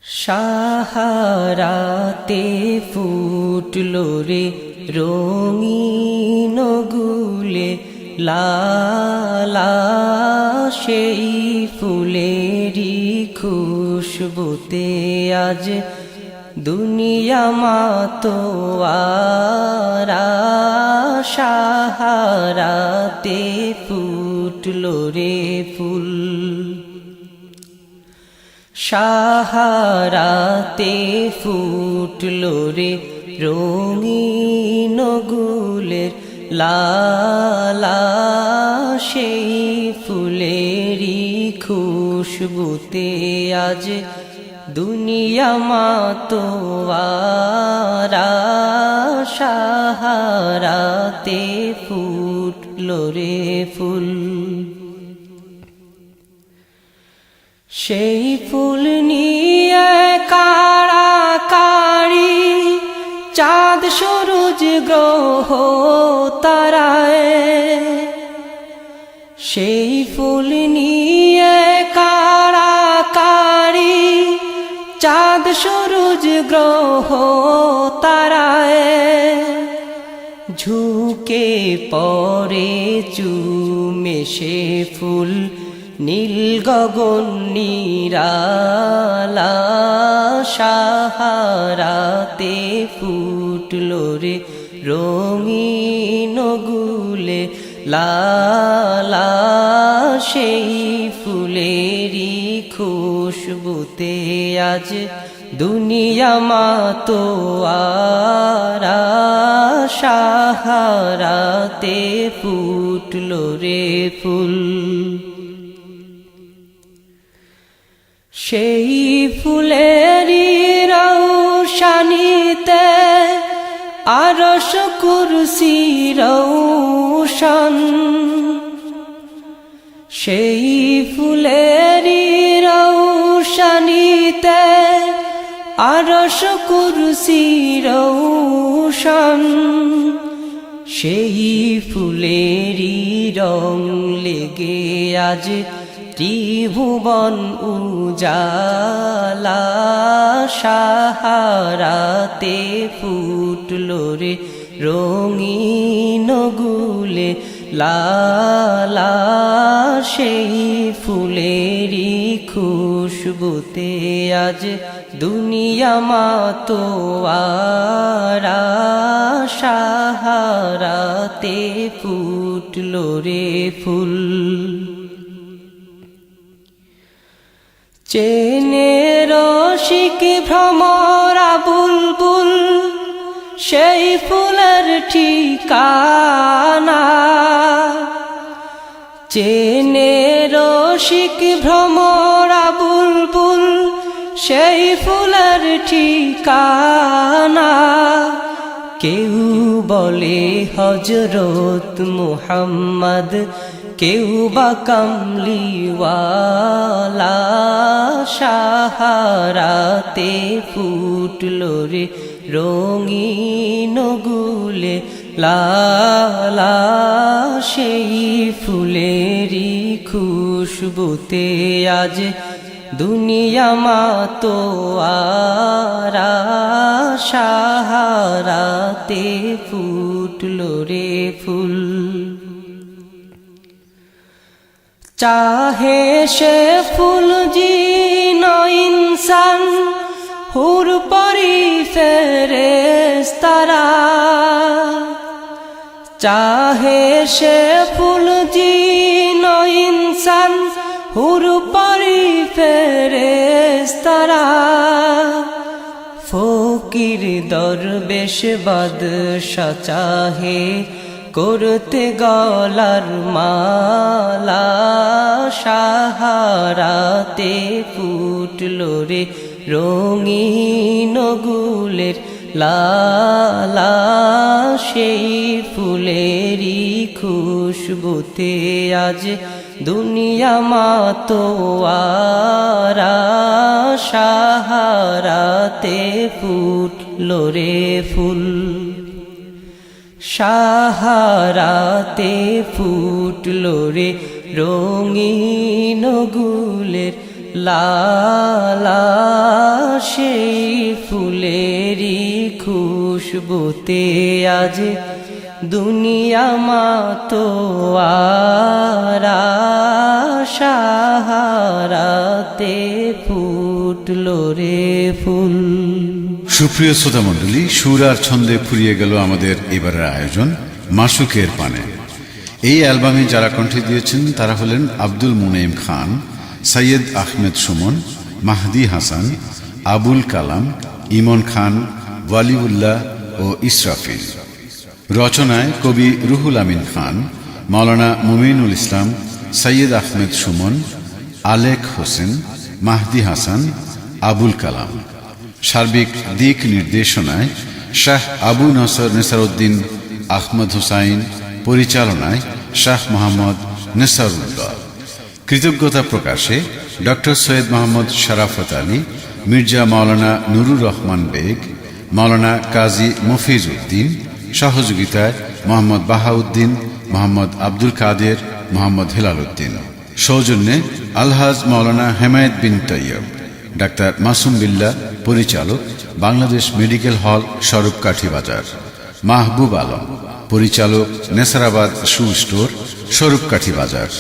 সাহারাতে ফুটলো রে রঙিন গুলে লালা সেই ফুলেরই খুশবুতে আজ দুনিয়া মাতোয়ারা। সাহারাতে ফুটলো রে ফুল, সাহারাতে ফুটলো রে রঙিন গুলের লালা সেই ফুলেরই খুশবুতে আজ দুনিয়া মাতোয়ারা। সাহারাতে ফুটলো রে ফুল, সেই ফুল নিয়ে কাড়াকাড়ি চাঁদ সূরজ গ্রহ তারায়। সেই ফুল নিয়ে কাড়াকাড়ি চাঁদ সূরজ গ্রহ তারায়। ঝুঁকে পড়ে চুমে সে ফুল নীল গগন নিরালা। সাহারাতে ফুটলো রে রঙিন গুলে লালা সেই ফুলেরই খুশবুতে আজ দুনিয়া মাতোয়ারা। সাহারাতে ফুটলো রে ফুল, সেই ফুলেরই রৌশানীতে আরশ কুরসি রৌশন। সেই ফুলেরই রৌশানীতে আরশ কুরসি রৌশন। সেই ফুলেরই রং লেগে আজ ত্রিভুবন উজালা। সাহারাতে ফুটলো রে রঙিন গুলে লালা সেই ফুলেরই খুশবুতে আজ দুনিয়া মাতোয়ারা। সাহারাতে ফুটলো রে ফুল, চেনে রসিক ভ্রমরা বুলবুল সেই ফুলের ঠিকানা। চেনে রসিক ভ্রমরা বুলবুল সেই ফুলের ঠিকানা। কেউ বলে হযরত মুহাম্মদ, কেউ বা কামলিওয়ালা। সাহারাতে ফুটলো রে রঙিন গুলে লালা সেই ফুলেরই খুশবুতে আজ দুনিয়া মাতোয়ারা। সাহারাতে ফুটলো রে ফুল, চাহে সে ফুল জিন ইনসান হুর পরি ফেরেশতারা। চাহে সে ফুল জিন ইনসান হুর পরি ফেরেশতারা। ফকির দরবেশ বাদশা চাহে করতে গলার মালা। সাহারাতে ফুটলো রে রঙিন গুলের লালা সেই ফুলেরই খুশবুতে আজ দুনিয়া মাতোয়ারা। সাহারাতে ফুটলো রে ফুল, সাহারাতে ফুটলো রে রঙিন গুলের লালা খুশবুতে আজ দুনিয়া মাতোয়ারা, সাহারাতে ফুটলো রে ফুল। সুপ্রিয় শ্রোতা মণ্ডলী, সুর আর ছন্দে ফুরিয়ে গেল আমাদের এবারের আয়োজন মাসুকের পানে। এই অ্যালবামে যারা কণ্ঠে দিয়েছেন তারা হলেন আব্দুল মুনাইম খান, সৈয়দ আহমেদ সুমন, মাহদি হাসান, আবুল কালাম, ইমন খান, ওয়ালিউল্লাহ ও ইসরাফিল। রচনায় কবি রুহুল আমিন খান, মাওলানা মুমিনুল ইসলাম, সৈয়দ আহমেদ সুমন, আলেক হোসেন, মাহদি হাসান, আবুল কালাম। সার্বিক দিক নির্দেশনায় শাহ আবু নসর নেসারউদ্দিন আহমদ হুসাইন, পরিচালনায় শাহ মোহাম্মদ নেসারুল্লাহ। কৃতজ্ঞতা প্রকাশে ডক্টর সৈয়দ মোহাম্মদ শরাফত আলী, মির্জা মাওলানা নুরুর রহমান বেগ, মাওলানা কাজী মফিজ উদ্দিন। সহযোগিতায় মোহাম্মদ বাহাউদ্দিন, মোহাম্মদ আব্দুল কাদের, মোহাম্মদ হেলাল উদ্দিন। সৌজন্যে আলহাজ মাওলানা হেমায়েত বিন তৈয়ব। ডাক্তার মাসুম বিল্লাহ, পরিচালক, বাংলাদেশ মেডিকেল হল, স্বরূপকাঠি বাজার। মাহবুব আলম, পরিচালক, নেসারাবাদ শু স্টোর, স্বরূপকাঠি বাজার।